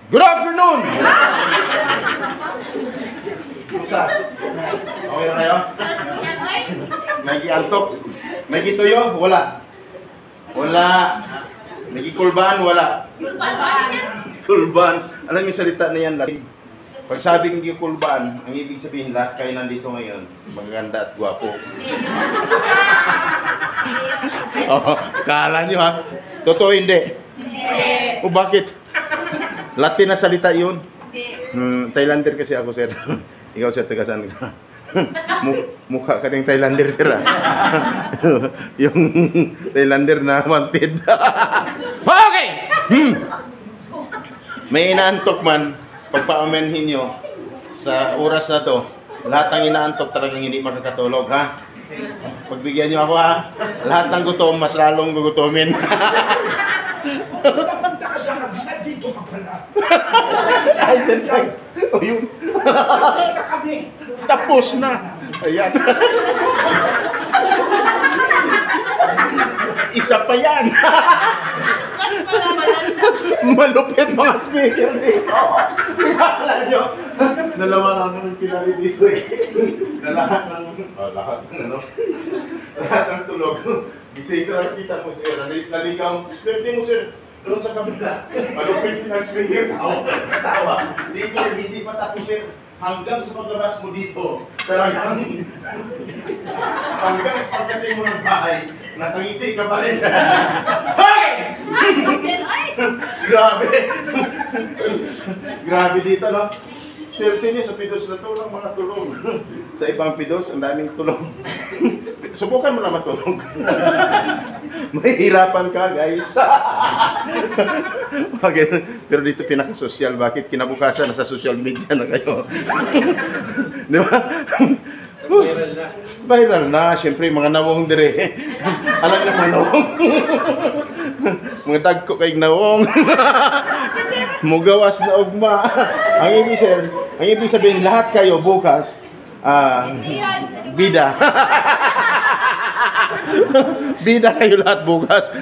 Good afternoon! Isa. Okay na kayo? Nag-iantok? Nag-ituyo? Wala. Wala. Nag-ikulban? Wala. Kulban. Alam niyo salita na yan, Latin. Pag sabing kulban, ang ibig sabihin lahat kayo nandito ngayon, magaganda at gwapo. Oh, kala niyo ha? Totoo hindi? O bakit? Latin na salita yun? Thailander kasi ako, sir. Ikaw, sir, taga saan ka? Mukha ka ng Thailander, sir. Yung Thailander na wanted. Okay! May inaantok man, pagpa-amenhin nyo sa oras na to, lahat ng inaantok talagang hindi makakatulog, ha? Pagbigyan nyo ako, ha? Lahat ng gutom, mas lalong gugutomin. Dito ka pala. Ay, sentay. O yun. Tapos na. Ayan. Isa pa yan. Malupit mga speaker dito. Kala nyo. Dalawa lang naman kinali dito eh. Lahat ng tulog. Gising ka lang kita mo, sir. Naligaw. Swerte mo, sir. Doon sa kabila. Malupit ng speaker. Tawa. Dito, hindi pa tapos, sir. Hanggang sa paglabas mo dito, talagang hanggang sa pagdating mo ng bahay, nakangiti ka pa rin. Hoy! Grabe! Grabe dito, no? Swerte niyo sa pidos na to lang mga tulong. Sa ibang pidos, ang daming tulong. Subukan mo na matulog. Mahihirapan ka, guys. Pero dito pinaka-social. Bakit? Kinabukasan, nasa social media na kayo. Di ba? Viral na. Viral na. Siyempre, mga nawong dire. Alam niyo mga nawong. Mga dagko kay nawong. Mugawas na ugma. Ang ibig sabihin, lahat kayo bukas, bida. Bida kayo lahat bukas.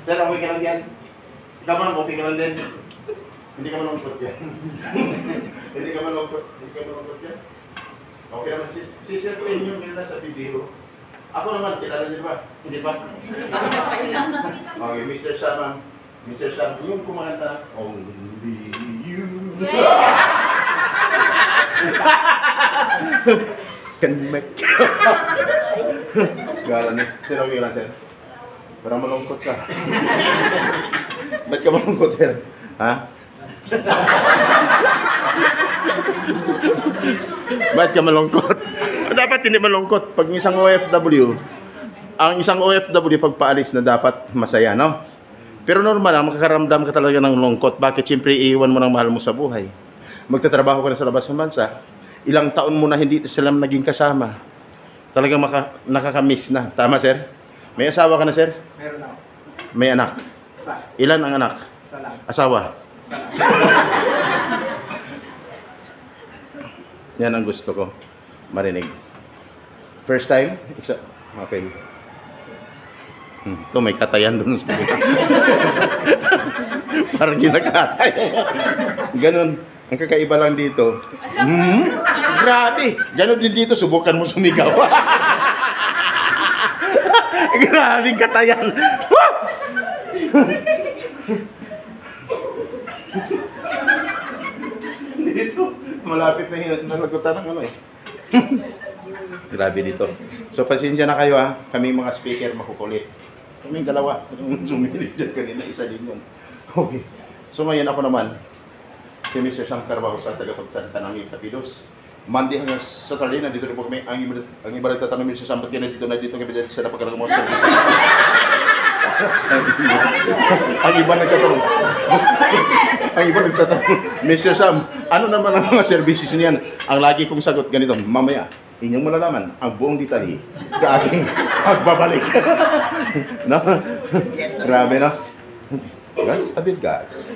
Sir, okay ka lang yan? Ikaw man, okay ka lang din? Hindi ka malungkot yan. Hindi ka malungkot yan? Okay naman, si Sir ko inyo nila sa video. Ako naman, kilala niyo ba? Hindi ba? Okay, Mr. Sam, Mr. Sam, yung kumanta, Only You. Can make. Gala na. Sir, okay lang, sir? Parang malungkot ka. Ba't ka malungkot, sir? Ha? Ba't ka malungkot? Dapat hindi malungkot. Pag isang OFW, ang isang OFW pagpaalis na dapat masaya, no? Pero normal, makakaramdam ka talaga ng lungkot. Bakit? Siyempre, iiwan mo ng mahal mo sa buhay. Magtatrabaho ka na sa labas ng bansa. Ilang taon mo na hindi sila naging kasama. Talagang nakakamiss na. Tama, sir? May asawa ka na, sir? Meron ako. May anak? Isa. Ilan ang anak? Isa lang. Asawa? Isa lang. Yan ang gusto ko marinig. First time? Isa. Okay. Ito may katayan doon. Parang ginakatay. Ganon. Ang kakaiba lang dito. Grabe. Ganon din dito. Subukan mo sumigaw. Grabing katayan. Dito. Malapit na nalagutan ng ano eh. Grabe dito. So pasensya na kayo ha. Kami mga speaker makukulit. Kaming dalawa. Yung sumilip dyan kanina, isa din yun. Okay. So ngayon ako naman, si Mr. Sam Carbajo sa tagapagsalita ng Tapidos. Monday hanggang Saturday, nandito rin po kami. Ang iba nagtatanong Mr. Sam, ba't yan nandito kami dito sa napagalagang mga services. Ang iba nagtatanong. Ang iba nagtatanong, Mr. Sam, ano naman ang mga services niyan? Ang lagi kong sagot ganito, mamaya, inyong malalaman ang buong detalye sa aking pagbabalik. No? Grabe, no? Guys, a bit guys.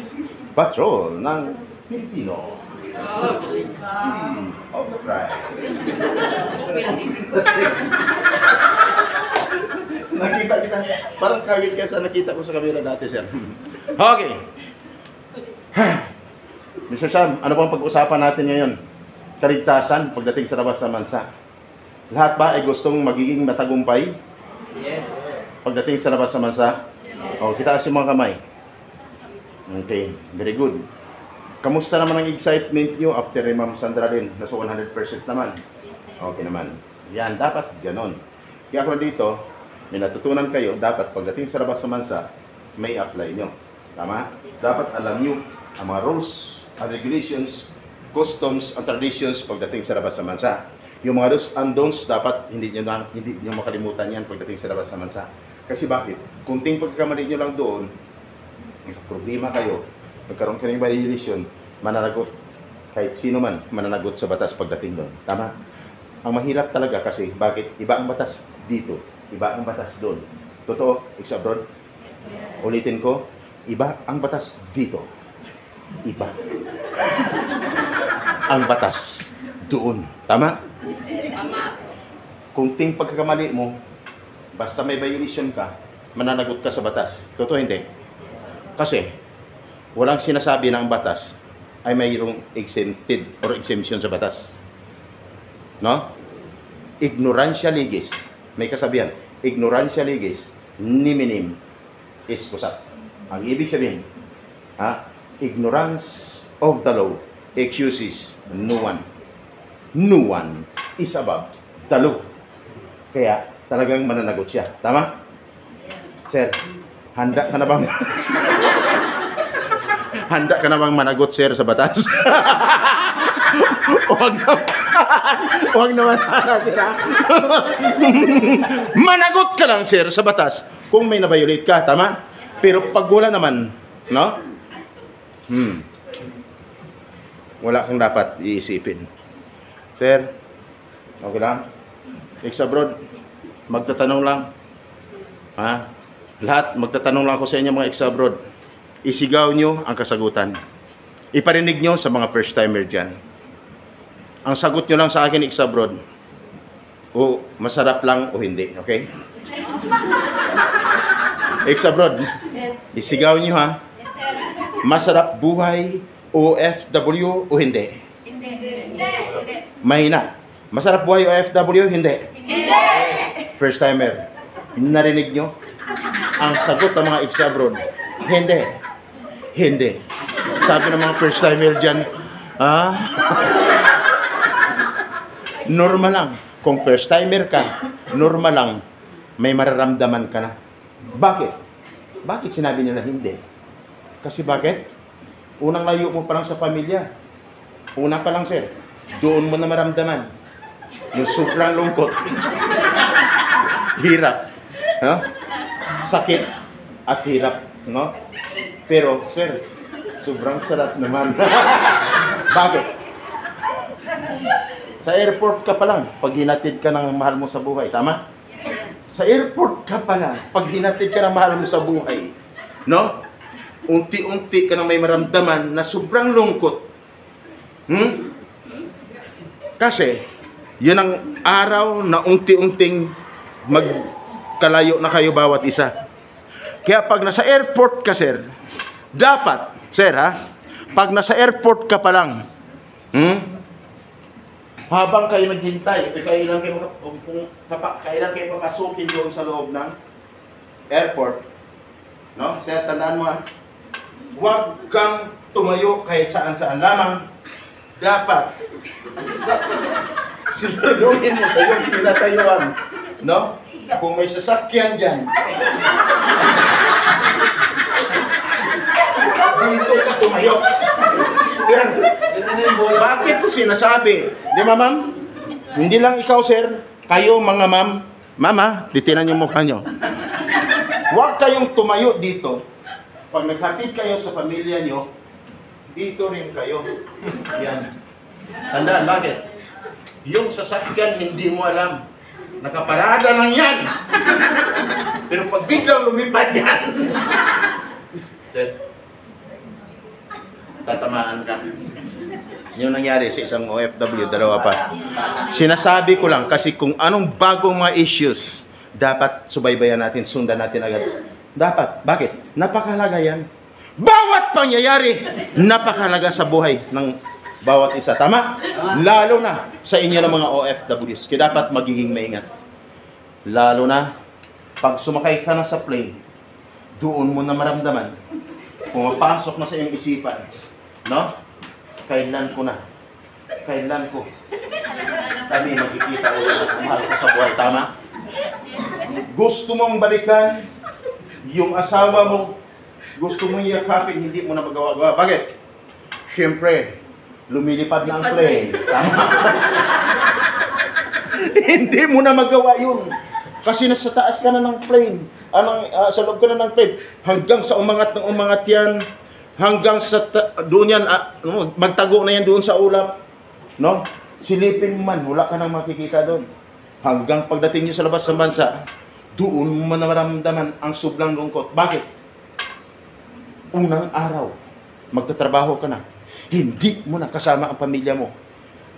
Patrol ng Pilipino. Sea of the Pride. Nakita kita. Parang kawit ka sa nakita ko sa kamera dati, sir. Okay. Mr. Sam, ano bang pag-usapan natin ngayon? Kaligtasan pagdating sa labas sa bansa. Lahat ba ay gustong magiging matagumpay? Yes. Pagdating sa labas sa bansa? O, kitaas yung mga kamay. Okay, very good. Kamusta naman ang excitement nyo after Ma'am Sandra din? Nasa 100% naman. Okay naman. Yan, dapat ganon. Kaya ako dito, may natutunan kayo, dapat pagdating sa labas sa bansa, may apply nyo. Tama? Dapat alam nyo ang mga rules and regulations, customs and traditions pagdating sa labas sa bansa. Yung mga do's and don'ts, dapat hindi nyo makalimutan yan pagdating sa labas sa bansa. Kasi bakit? Kunting pagkakamali nyo lang doon, may problema kayo, nagkaroon kayo ng violation, mananagot. Kahit sino man, mananagot sa batas pagdating doon. Tama? Ang mahirap talaga kasi, bakit? Iba ang batas dito, iba ang batas doon. Totoo, ex abroad? Ulitin ko, iba ang batas dito. Iba ang batas doon. Tama? Kunting pagkakamali mo, basta may violation ka, mananagot ka sa batas. Totoo hindi? Kasi, walang sinasabi na ang batas ay mayroong exempted or exemption sa batas. No? Ignorancia legis. May kasabihan, ignorancia legis, niminim is kusat. Ang ibig sabihin, ignorance of the law excuses no one. No one is above the law. Kaya talagang mananagot siya. Tama? Sir, handa ka na bang handa ka na bang managot, sir, sa batas? Huwag naman sana, sir. Managot ka lang, sir, sa batas kung may na-violate ka, tama? Pero pag wala naman, no? Wala kang dapat iisipin. Sir, okay lang? Ex abroad, magtatanong lang. Ha? Lahat, magtatanong lang ako sa inyo mga ex abroad. Isigaw nyo ang kasagutan. Iparinig nyo sa mga first timer dyan. Ang sagot nyo lang sa akin ex abroad, o masarap lang o hindi, okay? Ex abroad, isigaw nyo ha. Masarap buhay OFW o hindi? Hindi. Mahina. Masarap buhay OFW, hindi? Hindi. First timer, narinig nyo? Ang sagot ng mga ex abroad, hindi. Hindi. Sabi ng mga first timer dyan, normal lang. Kung first timer ka, normal lang, may mararamdaman ka na. Bakit? Bakit sinabi nila hindi? Kasi bakit? Unang layo mo pa lang sa pamilya. Una pa lang, sir. Doon mo na maramdaman yung sobrang lungkot. Hirap. No? Sakit at hirap. No? Pero, sir, sobrang sarap naman. Bakit? Sa airport ka pa lang, pag hinatid ka ng mahal mo sa buhay. Tama? Sa airport ka pa lang, pag hinatid ka ng mahal mo sa buhay. No? Unti-unti ka nang may maramdaman na sobrang lungkot. Kasi, yun ang araw na unti-unting magkalayo na kayo bawat isa. Kaya pag nasa airport ka, sir, dapat, sir ha, pag nasa airport ka pa lang, habang kayo naghintay, kailan kayo papasukin doon sa loob ng airport, no? Sir, tandaan mo ha, huwag kang tumayo kahit saan-saan lamang. Dapat siguraduhin mo sa iyong tinatayuan, no? Kung may sasakyan dyan, dito ka tumayo. Sir, bakit ko sinasabi? Di ba, ma'am? Hindi lang ikaw, sir. Kayo, mga ma'am. Mama, titinan yung mukha nyo. Huwag kayong tumayo dito. Pag naghatid kayo sa pamilya nyo, dito rin kayo. Yan. Tandaan, bakit? Yung sasakyan, hindi mo alam. Nakaparada lang yan. Pero pag biglang lumipad yan, sir, tatamaan ka. Yung nangyari sa isang OFW, dalawa pa. Sinasabi ko lang kasi kung anong bagong mga issues dapat subaybayan natin, sundan natin agad. Dapat. Bakit? Napakahalaga yan. Bawat pangyayari, napakahalaga sa buhay ng bawat isa. Tama? Lalo na sa inyo ng mga OFWs. Kaya dapat magiging maingat. Lalo na, pag sumakay ka na sa plane, doon mo na maramdaman, pumapasok na sa iyong isipan, no? Kailan ko na? Kailan ko? Kami magkikita ulit ang mahal ko sa buhay. Tama? Gusto mong balikan yung asawa mo, gusto mong yakapin, hindi mo na magawa-gawa. Bakit? Siyempre, lumilipad na ang plane. Tama? Hindi mo na magawa yun. Kasi nasa taas ka na ng plane. Sa loob ka na ng plane. Hanggang sa umangat ng umangat yan. Hanggang sa doon yan, magtago na yan doon sa ulap. No? Silipin mo man, wala ka nang makikita doon. Hanggang pagdating nyo sa labas ng bansa, doon mo na maramdaman ang sobrang lungkot. Bakit? Unang araw, magtatrabaho ka na. Hindi mo na kasama ang pamilya mo.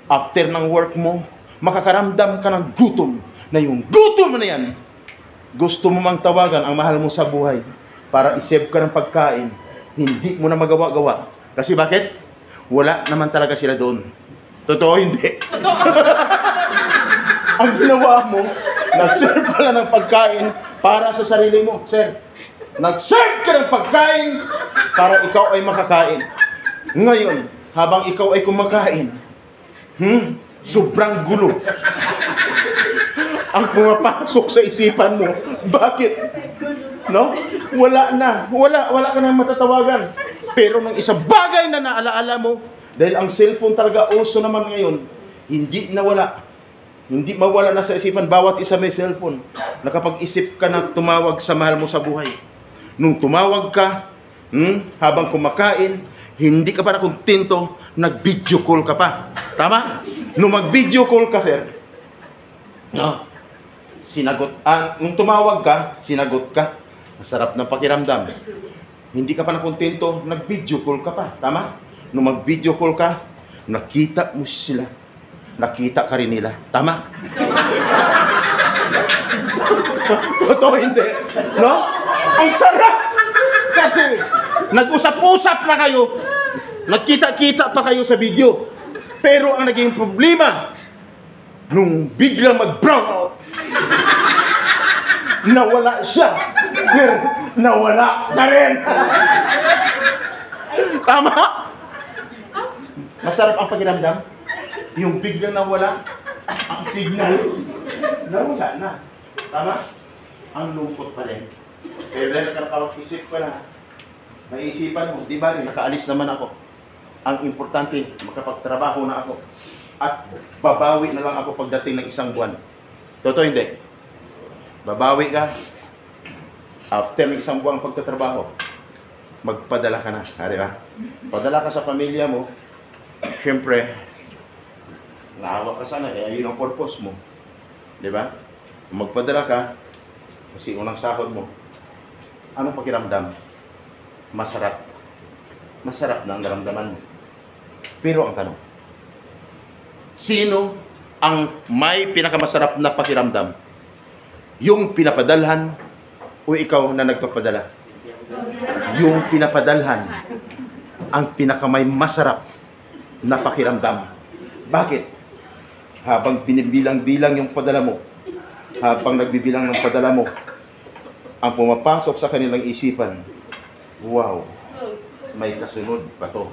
After ng work mo, makakaramdam ka ng gutom. Na yung gutom mo na yan, gusto mo mang tawagan ang mahal mo sa buhay para isave ka ng pagkain. Hindi mo na magawa-gawa. Kasi bakit? Wala naman talaga sila doon. Totoo, hindi. Ang ginawa mo, nag-serve ka lang ng pagkain para sa sarili mo. Sir, nag-serve ka ng pagkain para ikaw ay makakain. Ngayon, habang ikaw ay kumakain, sobrang gulo ang pumapasok sa isipan mo. Bakit? No? Wala na. Wala ka na matatawagan. Pero ng isang bagay na naalaala mo, dahil ang cellphone talaga uso naman ngayon, hindi nawala. Hindi mawala na sa isipan. Bawat isa may cellphone. Nakapag-isip ka na tumawag sa mahal mo sa buhay. Nung tumawag ka, habang kumakain, hindi ka para kontento, nag-video call ka pa. Tama? Nung mag-video call ka, sir, no? Nung tumawag ka, sinagot ka. Masarap na pakiramdam. Hindi ka pa nakontento, nag-video call ka pa. Tama? Nung mag-video call ka, nakita mo sila. Nakita ka rin nila. Tama? Totoo hindi. No? Ang sarap! Kasi, nag-usap-usap na kayo. Nagkita-kita pa kayo sa video. Pero ang naging problema, nung biglang mag-brown out, nawala siya. Sir, nawala ka rin. Tama? Masarap ang pakiramdam. Yung biglang nawala, ang signal, nawala na. Tama? Ang lungkot pa rin. Pero dahil nakakapag-isip ka na, naisipan mo, di ba rin, nakaalis naman ako. Ang importante, makapagtrabaho na ako. At babawi na lang ako pagdating ng isang buwan. Totoo hindi? Babawi ka. After ng isang buwan pagtatrabaho, magpadala ka na. Di ba? Padala ka sa pamilya mo. Siyempre, naawa ka sana. Yun ang purpose mo. Di ba? Magpadala ka, kasi unang sahod mo, anong pakiramdam? Masarap. Masarap na ang naramdaman mo. Pero ang tanong, sino ang may pinakamasarap na pakiramdam? Yung pinapadalhan o ikaw na nagpapadala? Yung pinapadalhan ang pinakamay masarap na pakiramdam. Bakit? Habang binibilang-bilang yung padala mo, habang nagbibilang ng padala mo, ang pumapasok sa kanilang isipan, wow, may kasunod pa to.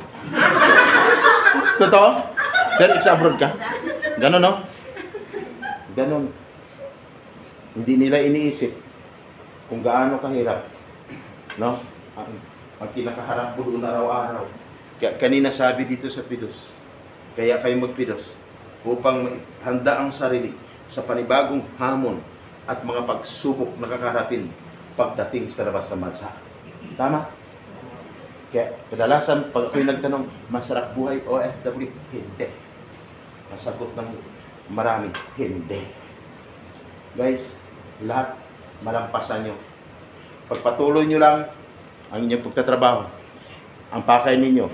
Totoo? Sir, ex-abroad ka? Ganon, no? Ganon. Hindi nila iniisip kung gaano kahirap, no? Ang kinakaharap mo doon araw-araw. Kanina sabi dito sa Pidos, kaya kayo magpidos upang handa ang sarili sa panibagong hamon at mga pagsubok na kakaharapin pagdating sa labas ng bansa. Tama? Kaya kadalasan pag ako'y nagtanong, masarap buhay OFW? Hindi. Masagot ng marami, hindi. Guys, lahat malampasan nyo. Pagpatuloy nyo lang ang inyong pagtatrabaho, ang pakay ninyo,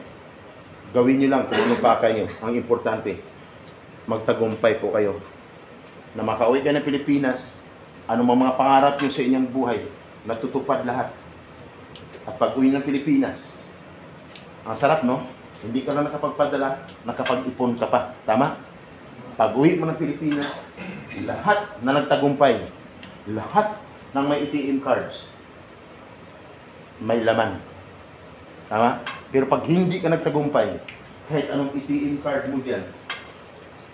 gawin nyo lang kung anong pakay nyo. Ang importante, magtagumpay po kayo. Na makauwi ka ng Pilipinas, Ano mga pangarap nyo sa inyong buhay, natutupad lahat. At pag-uwi ng Pilipinas, ang sarap, no? Hindi ka na nakapagpadala, nakapag-ipon ka pa. Tama? Pag-uwi mo ng Pilipinas, lahat na nagtagumpay, lahat ng may ATM cards, may laman. Tama? Pero pag hindi ka nagtagumpay, kahit anong ATM card mo dyan,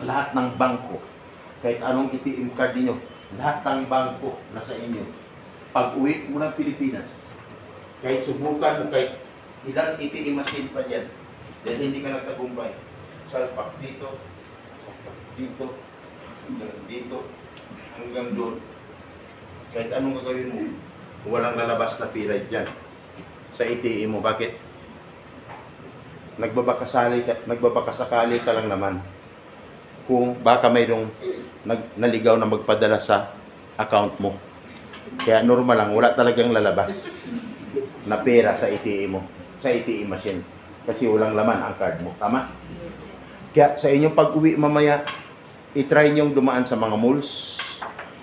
lahat ng bangko, kahit anong ATM card ninyo, lahat ng bangko nasa inyo. Pag uwi mo ng Pilipinas, kahit subukan mo, kahit ilang ATM machine pa dyan, dahil hindi ka nagtagumpay, salpak dito, hanggang doon. Kahit anong gagawin mo, walang lalabas na pira dyan sa ATM mo. Bakit? Nagbabakasakali ka lang naman kung baka mayroong naligaw na magpadala sa account mo. Kaya normal lang, wala talagang lalabas na pera sa ATM mo, sa ATM machine. Kasi walang laman ang card mo. Tama? Kaya sa inyong pag-uwi mamaya, i-try nyong dumaan sa mga malls.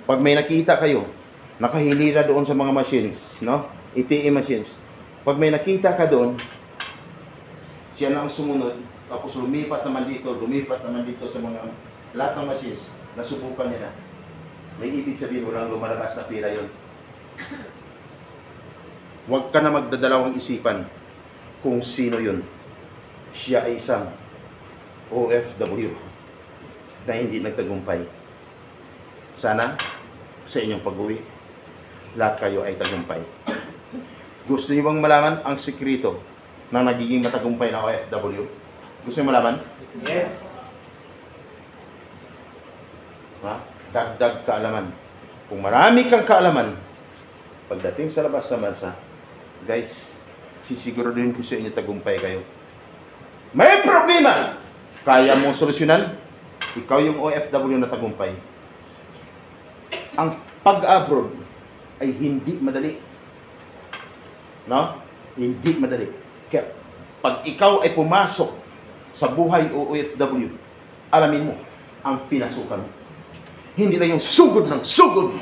Pag may nakita kayo, nakahilira doon sa mga machines, no? ATM machines. Pag may nakita ka doon, siya na ang sumunod, tapos lumipat naman dito sa mga lahat ng machines, nasubukan niya na. May ibig sabihin, walang lumalabas na pira yon. Huwag ka na magdadalawang isipan kung sino yun. Siya ay isang OFW na hindi nagtagumpay. Sana sa inyong pag-uwi, lahat kayo ay tagumpay. Gusto niyo bang malaman ang sikreto ng nagiging matagumpay na OFW? Gusto niyo malaman? Yes. Ha? Dagdag kaalaman. Kung marami kang kaalaman, pagdating sa labas ng bansa, guys, sisiguraduhin ko sa inyo tagumpay kayo. May problema! Kaya mong solusyonan? Ikaw yung OFW na tagumpay. Ang pag-abroad ay hindi madali. No? Hindi madali. Kaya pag ikaw ay pumasok sa buhay OFW, alamin mo ang pinasukan mo. Hindi lang yung sugod ng sugod.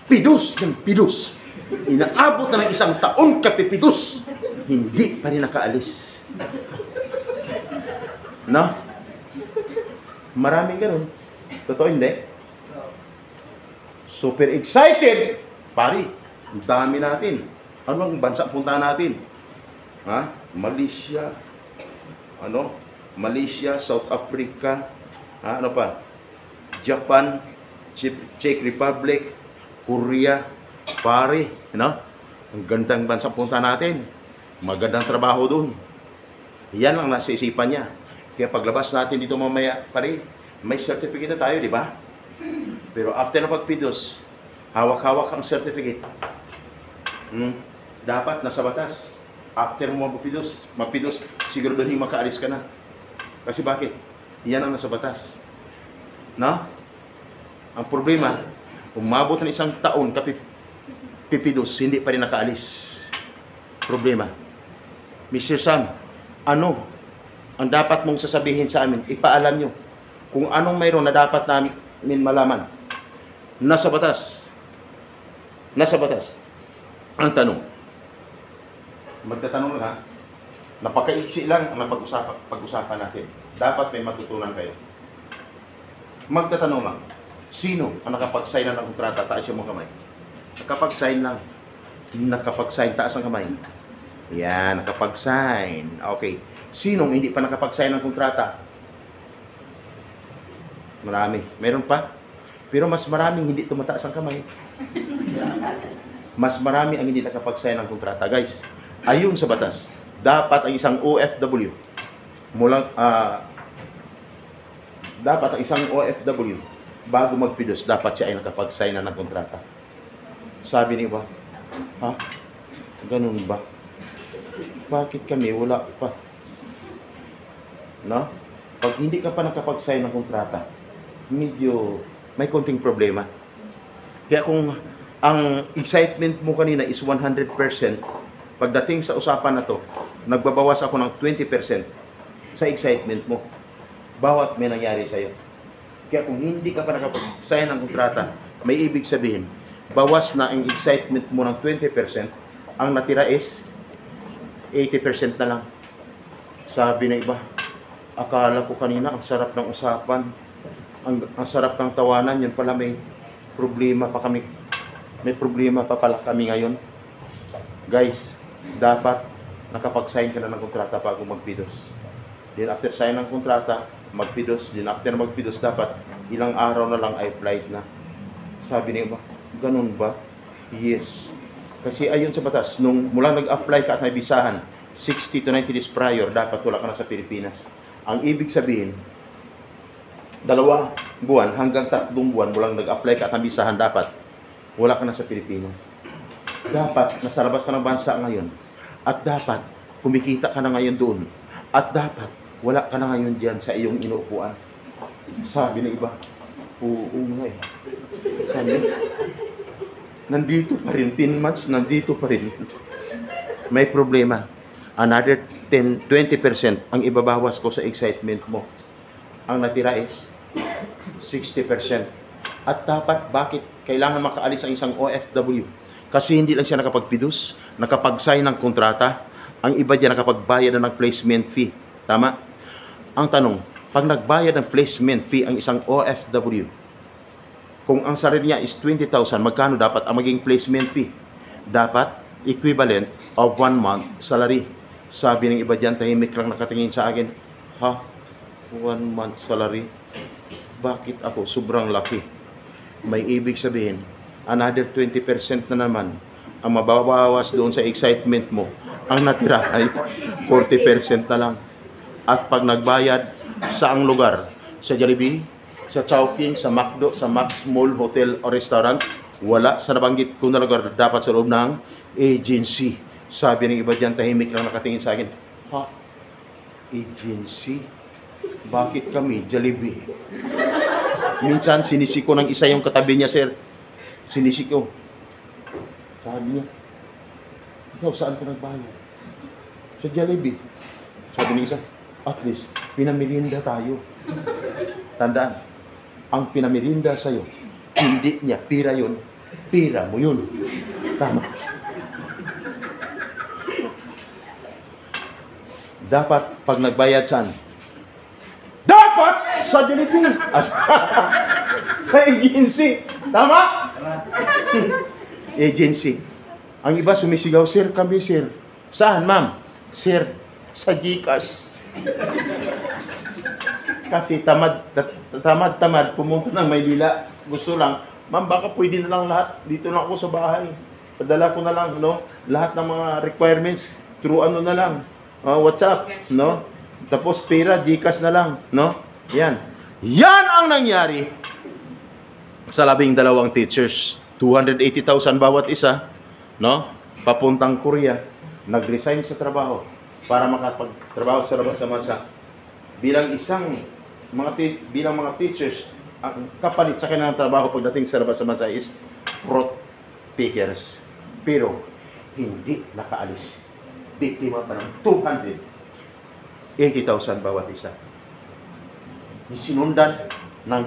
Pidus ng pidus. Inaabot na ng isang taon kapipidus. Hindi pa rin nakaalis. No? Maraming ganun. Totoo hindi? Super excited! Pari, ang dami natin. Ano ang bansa punta natin? Ha? Malaysia. Ano? Malaysia, South Africa. Ha? Ano pa? Japan, Czech Republic, Korea. Pari, no? Ang gandang bansa punta natin. Magandang trabaho doon. Yan ang nasa isipan niya. Kaya paglabas natin dito mamaya, pare, may certificate na tayo, di ba? Pero after na pagpidos, hawak-hawak ang certificate. Dapat nasa batas. After mo magpidos, siguro doon yung makaalis ka na. Kasi bakit? Yan ang nasa batas. No? Ang problema, umabot ng isang taon kapipidos, hindi pa rin nakaalis. Problema. Mr. Sam, ano ang dapat mong sasabihin sa amin? Ipaalam nyo kung anong mayroon na dapat namin malaman. Nasa batas. Nasa batas. Ang tanong. Magtatanong lang ha. Napakaiksi lang ang pag-usapan natin. Dapat may matutunan kayo. Magtatanong lang. Sino ang nakapag-sign ng kontrata? Taas yung mga kamay. Nakapag-sign lang. Nakapag-sign, taas ang kamay. Yan, nakapag-sign. Okay. Sinong hindi pa nakapag-sign ng kontrata? Marami. Meron pa. Pero mas maraming hindi tumataas ang kamay. Mas marami ang hindi nakapag-sign ng kontrata. Guys, ayon sa batas, dapat ang isang OFW dapat ang isang OFW bago magpidos, dapat siya ay nakapag-sign na ng kontrata. Sabi niyo ba? Ha? Ganun ba? Bakit kami wala pa? No? Pag hindi ka pa nakapag-sign ng kontrata, medyo may konting problema. Kaya kung ang excitement mo kanina is 100%, pagdating sa usapan na to, nagbabawas ako ng 20% sa excitement mo. Bawat may nangyari sa'yo. Kaya kung hindi ka pa nakapag-sign ng kontrata, may ibig sabihin, bawas na ang excitement mo ng 20%, ang natira is 80% na lang. Sabi na iba, akala ko kanina ang sarap ng usapan, ang sarap ng tawanan, yun pala may problema pa kami. May problema pa pala kami ngayon. Guys, dapat nakapag-sign ka na ng kontrata bago magpidos. Then after sign ng kontrata, magpidos. Then after magpidos, dapat ilang araw na lang ay flight na. Sabi niya ba, ganun ba? Yes. Kasi ayon sa batas, nung mula nag-apply ka at may bisahan, 60 to 90 days prior, dapat wala ka na sa Pilipinas. Ang ibig sabihin, 2 buwan hanggang 3 buwan mulang nag-apply ka at may bisahan, dapat wala ka na sa Pilipinas. Dapat nasa labas ka ng bansa ngayon. At dapat kumikita ka na ngayon doon. At dapat wala ka na ngayon diyan sa iyong inuupuan. Sabi ng iba, oo nga eh. Sabi, nandito pa rin, 10 months, nandito pa rin. May problema. Another 20% ang ibabawas ko sa excitement mo. Ang natira is 60%. At dapat, bakit kailangan makaalis ang isang OFW? Kasi hindi lang siya nakapagpidus, nakapag-sign ng kontrata, ang iba diyan nakapagbayad na ng placement fee. Tama? Ang tanong, pag nagbayad ng placement fee ang isang OFW, kung ang sarili niya is 20,000, magkano dapat ang maging placement fee? Dapat equivalent of 1 month salary. Sabi ng iba diyan, tahimik lang nakatingin sa akin, ha? 1 month salary? Bakit ako? Sobrang laki. May ibig sabihin, another 20% na naman ang mababawas doon sa excitement mo. Ang natira ay 40% na lang. At pag nagbayad sa ang lugar, sa Jollibee, sa Chowking, sa McDo, sa Max Mall, Hotel o Restaurant, wala sa nabanggit ko na lugar, dapat sa loob ng agency. Sabi ng iba dyan, tahimik lang nakatingin sa akin, ha? Agency? Bakit kami? Jollibee? Minsan, sinisiko ng isa yung katabi niya, sir. Sinisiko. Sabi niya, ikaw, saan ka nagbayad? Sa Jollibee. Sabi ng isa, at least, pinamirinda tayo. Tandaan, ang pinamirinda sa'yo, hindi niya pira yun, pira mo yun. Tama. Dapat, pag nagbayad saan, dapat sa Jollibee. Sa agency. Tama? Agency. Ang iba sumisigaw, sir, kami, sir. Saan, ma'am? Sir, sa GCash. Kasi tamad, pumunta ng Maynila. Gusto lang, ma'am, baka pwede na lang lahat. Dito na ako sa bahay. Padala ko na lang, no? Lahat ng mga requirements, through ano na lang. WhatsApp, no? Tapos pera, GCash na lang, no? Yan. Yan ang nangyari sa 12 teachers. 280,000 bawat isa, no? Papuntang Korea. Nag-resign sa trabaho para makapagtrabaho sa labas ng bansa. Bilang mga teachers, ang kapalit sa kanilang trabaho pagdating sa labas ng bansa is fruit pickers. Pero hindi nakaalis. Biktima pa ng 280,000 bawat isa. Sinundan ng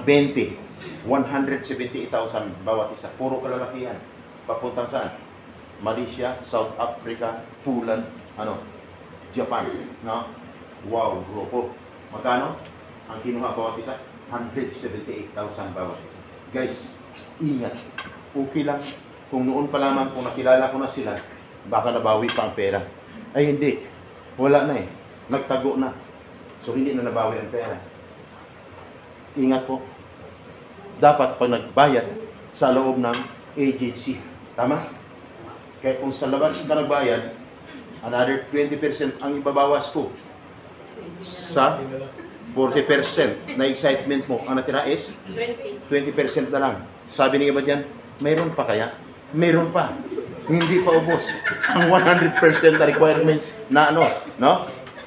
178,000 bawat isa. Puro kalalakihan. Papuntang saan? Malaysia, South Africa, Poland, Japan. No? Wow, grupo. Magkano? Ang kinuha bawat isa? 178,000 bawat isa. Guys, ingat. Okay lang. Kung noon pa lamang, kung nakilala ko na sila, baka nabawi pa ang pera. Ay hindi. Wala na eh. Nagtago na. So hindi na nabawi ang pera. Ingat po. Dapat pag nagbayad sa loob ng agency. Tama? Kaya kung sa labas ka nagbayad, another 20% ang ibabawas ko sa 40% na excitement mo. Ang natira is 20% na lang. Sabi ng iba dyan, mayroon pa kaya? Mayroon pa. Hindi pa ubos ang 100% na requirement na no?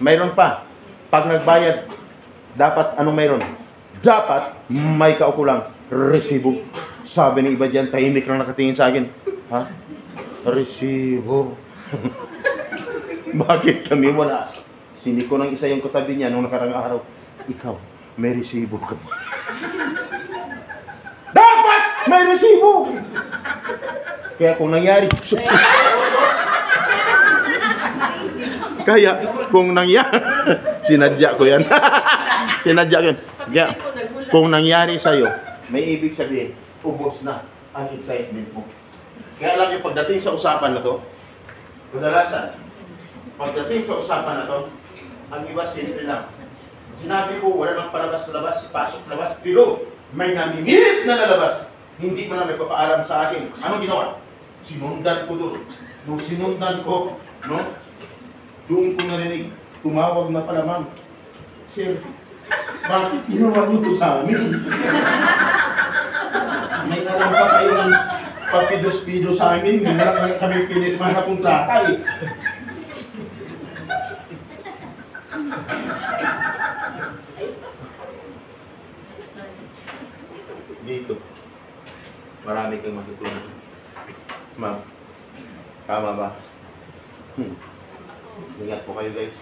Mayroon pa. Pag nagbayad, dapat anong mayroon? Dapat may kaukulang resibo. Sabi ng iba dyan, tahimik lang nakatingin sa akin. Ha? Resibo. Bakit kami wala? Siniko ng isa yung katabi niya nung nakarang araw. Ikaw, may resibo ka. Dapat may resibo! Kaya kung nangyari, kaya kung nangyari, sinadya ko yan. Sinadya ko yan. Kaya, kung nangyari sa'yo, may ibig sabihin, ubos na ang excitement mo. Kaya alam niyo, pagdating sa usapan na to, kadalasan, pagdating sa usapan na to, ang iba simple lang. Sinabi ko, wala nang palabas-labas, pasok-labas, pero may namimilit na lalabas. Hindi man lang nagpapaalam sa akin. Anong ginawa? Sinundan ko doon. Nung sinundan ko, no? Doon ko narinig, tumawag na pala, ma'am. Sir, bakit ginawa mo ito sa amin? May alam pa kayo ng papidos-pido sa amin, hindi na lang kami pinirma na kontrata eh. Dito, marami kang matutunan. Ma'am, tama ba? Ingat po kayo guys.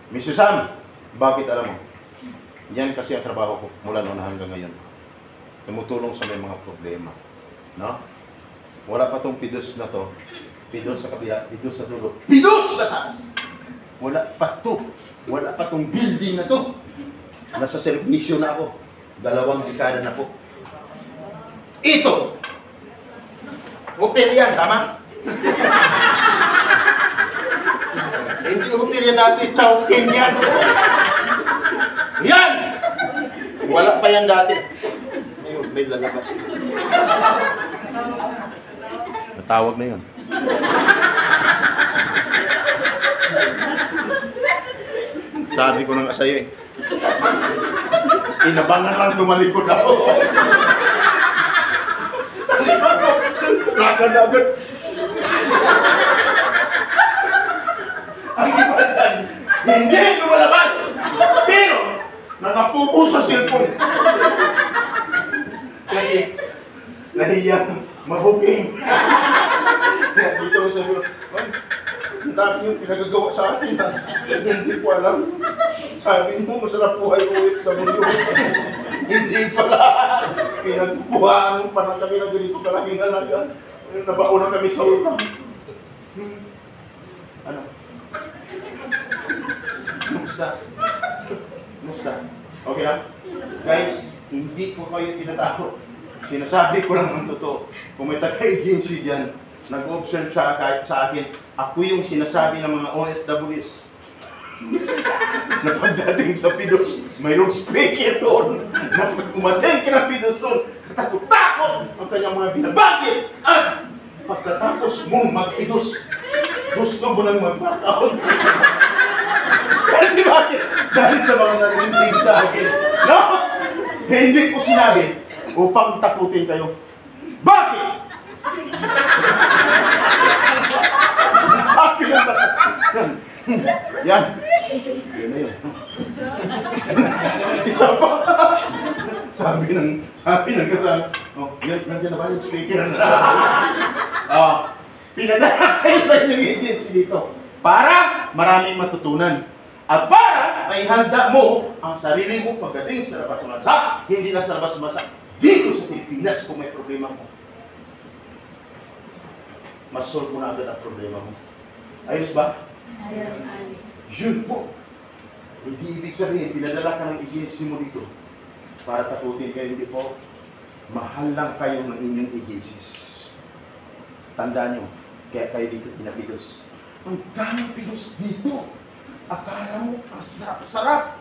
Mr. Sam, bakit alam mo? Yan kasi ang trabaho ko mula noon hanggang ngayon. Tumutulong sa may mga problema. No? Wala pa tong pidos na to. Pidos sa kabila, pidos sa dulo, pidos sa taas! Wala pa to. Wala pa tong building na to. Nasa servisyo na ako. 2 dekada na po. Ito! Hotel yan, tama? Hindi hotel yan dati, Chowking yan! Yan! Wala pa yan dati. Ngayon, may lalabas. Natawag na yun. Sabi ko nang sa'yo eh. Inabangan lang tumalikod ako. Agad-agad. Ang iba dyan, hindi lumalabas. Pero, nakapupo sa cellphone. Kasi, nahiyang mabuking. Kaya dito ko sabi ko, ang dami yung pinagagawa sa atin. Hindi ko alam. Sabi mo, masarap buhay OFW. Hindi pala. Pinagbuhaan pa na kami na ganito kalaking halaga. Nabauna kami sa utang. Ano? Kumusta? Kumusta? Okay lang? Guys, hindi ko kayo tinatakot. Sinasabi ko lang ang totoo. Kung may taga-agency dyan, nag-observe sa akin, ako yung sinasabi ng mga OFWs. Na pagdating sa Pidos, mayroong speaker doon. Na pag umating ka ng Pidos doon, katakot-takot ang kanyang mga binabagit. At pagkatapos mong mag-Pidos, gusto mo nang mag-back-out. Kasi bakit? Dahil sa mga narinig sa akin. No? Hindi ko sinabi upang takutin kayo. Bakit? Sabi lang ba? Yan. Yan na yun. Isa pa. Sabi ng kasama. Oh, nandiyan na ba yung speaker? Pinadala kayo sa inyong agency dito para maraming matutunan. At para may handa mo ang sarili mo pagdating sa labas bansa, hindi na sa labas bansa, dito sa Pilipinas kung may problema mo. Mas-solve mo na agad ang problema mo. Ayos ba? Ayos, ayos. Yun po. Hindi ibig sabihin, pinadala ka ng agency mo dito para takutin kayo. Hindi po. Mahal lang kayo ng inyong agencies. Tandaan nyo, kaya kayo dito pinapilos. Ang daming pilos dito. Akala mo, ang sarap-sarap.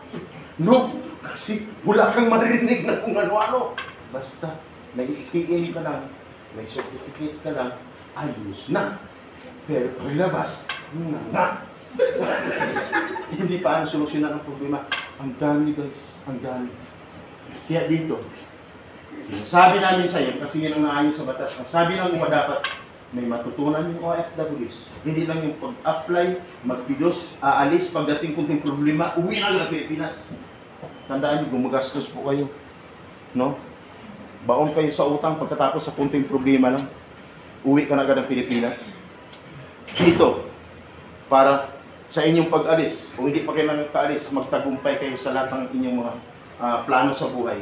No, kasi wala kang maririnig na kung ano-ano. Basta, may PN ka lang, may certificate ka lang, ayos na. Pero paglabas, na. Hindi pa ang solusyonan ang problema. Ang dami guys, ang dami. Kaya dito, sinasabi namin sa iyo, kasi yan ang naayon sa batas, ang sabi ng mga dapat, may matutunan yung OFWs. Hindi lang yung pag-apply, magpidos, aalis, pagdating kunting problema, uwi na lang Pilipinas. Tandaan nyo, gumagastos po kayo. No? Baon kayo sa utang pagkatapos sa kunting problema lang. Uwi ka na agad ng Pilipinas. Dito, para sa inyong pag-alis, kung hindi pa kayo nagka-alis, magtagumpay kayo sa lahat ng inyong mga plano sa buhay.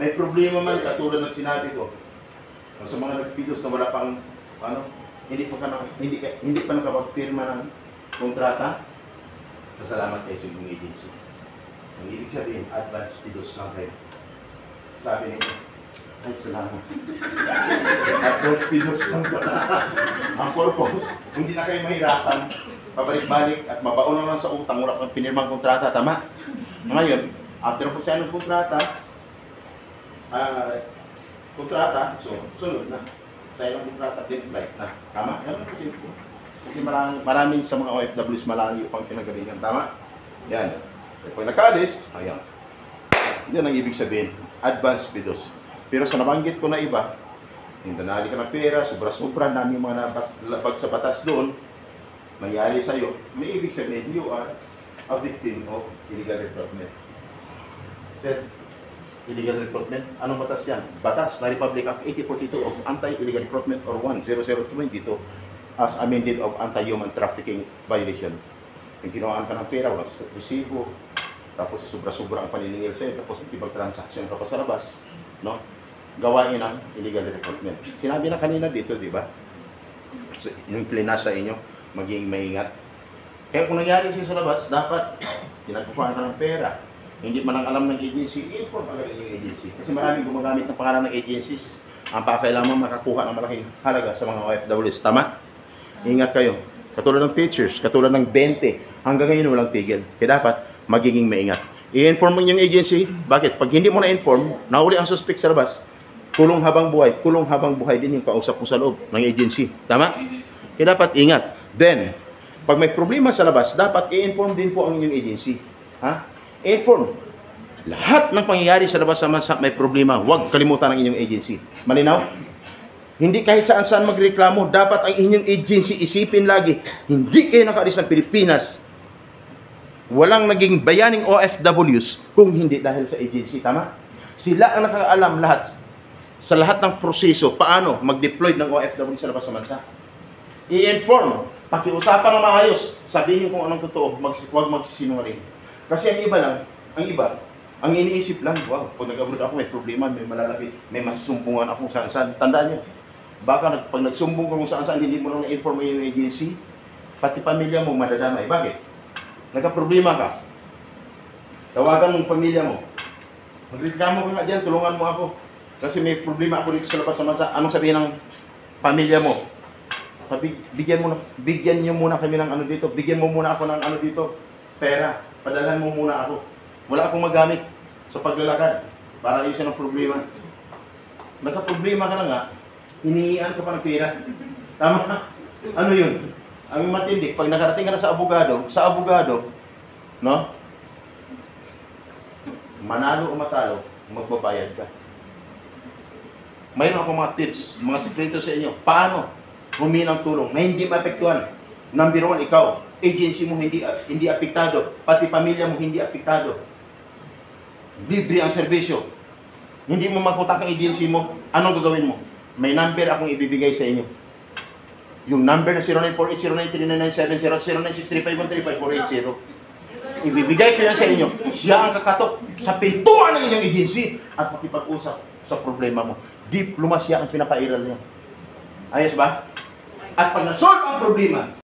May problema man, katulad ng sinabi ko, Sa mga nagpidos na wala pang, ano, hindi pa nakapagpirma ng kontrata, pasalamat kayo sa inyong agency. Ang ibig sabihin, advance pidos lang kayo. Sabi nito, ay salamat. Advance pidos lang pala. Ang purpose, hindi na kayo mahirapan, pabalik-balik at mabaon na lang sa utang, wala pang pinirmang kontrata, tama? Ngayon, after po sa ng kontrata, so sunod na. Sa ilang kontrata, flight na. Tama? Yan kasi po. Kasi maraming sa mga OFWs malayo pang pinagalingan. Tama? Yan. E pag nakaalis, ayan. Yan ang ibig sabihin. Advance pidos. Pero sa nabanggit ko na iba, yung danali ka ng pera, sobra-sobra, dami yung mga nabag sa batas doon, nangyari sa'yo, may ibig sabihin, you are a victim of illegal recruitment. Sir, illegal recruitment, anong batas yan? Batas na Republic Act 8042 of Anti-Illegal Recruitment or 10022 as amended of Anti-Human Trafficking Violation. Yung kinuhaan ka ng pera, wala sa resibo, tapos sobra-sobra ang paniningil sa'yo, tapos nakipag-transaction ka pa sa labas, no? Gawain ang illegal recruitment. Sinabi na kanina dito, di ba? So, yung plinas sa inyo, maging maingat. Kaya kung nangyari siya sa labas, dapat pinagkukuhaan ka ng pera. Hindi man ang alam ng agency, i-inform agad yung agency. Kasi maraming gumagamit ng pangalan ng agencies. Ang pakailangan makakuha ng malaking halaga sa mga OFWs. Tama? Ingat kayo. Katulad ng teachers, katulad ng 20, hanggang ngayon walang tigil. Kaya dapat magiging maingat. I-inform mo yung agency. Bakit? Pag hindi mo na-inform, nahuli ang suspect sa labas, kulong habang buhay din yung kausap mo sa loob ng agency. Tama? Kaya dapat ingat. Then, pag may problema sa labas, dapat i-inform din po ang inyong agency. Ha? I-inform. Lahat ng pangyayari sa labas sa bansa may problema, huwag kalimutan ang inyong agency. Malinaw? Hindi kahit saan-saan magreklamo, dapat ang inyong agency isipin lagi, hindi kayo nakaalis ng Pilipinas. Walang naging bayaning OFWs kung hindi dahil sa agency. Tama? Sila ang nakakaalam lahat sa lahat ng proseso, paano mag-deploy ng OFW sa labas sa bansa. I-inform, pakiusapan ng maayos, sabihin kung anong totoo, huwag magsisinungaling. Kasi ang iba, ang iniisip lang, wow, pag nag-abroad ako, may problema, may malalaki, may masusumbungan ako saan-saan. Tandaan nyo, baka pag nagsumbong ka kung saan-saan, hindi mo lang na-inform yung agency, pati pamilya mo madadamay. Bakit? Nagka-problema ka. Tawagan mong pamilya mo. Magreklamo ka nga dyan, tulungan mo ako. Kasi may problema ako dito sa labas sa bansa. Anong sabihin ng pamilya mo? Bigyan niyo muna kami ng ano dito. Bigyan mo muna ako ng ano dito. Pera. Padalhan mo muna ako. Wala akong magamit sa paglalakad para ayusin ang problema. Nagka-problema ka na nga, hinihian ka pa ng pera. Tama? Ano yun? Ang matindi, pag nakarating ka na sa abogado, no? Manalo o matalo, magbabayad ka. Mayroon akong mga tips, mga sekreto sa inyo. Paano humingi ng tulong na hindi maapektuhan? Number 1, ikaw. Agency mo hindi apektado. Pati pamilya mo hindi apektado. Libre ang serbisyo. Hindi mo makutak ang agency mo. Anong gagawin mo? May number akong ibibigay sa inyo. Yung number na 0948-0939-770 0963-513-5480. Ibibigay ko yan sa inyo. Siya ang kakatok sa pintuan ng inyong agency at makipag-usap sa problema mo. Diplomasya ang pinapairal niya. Ayos ba? At pag nasolve ang problema,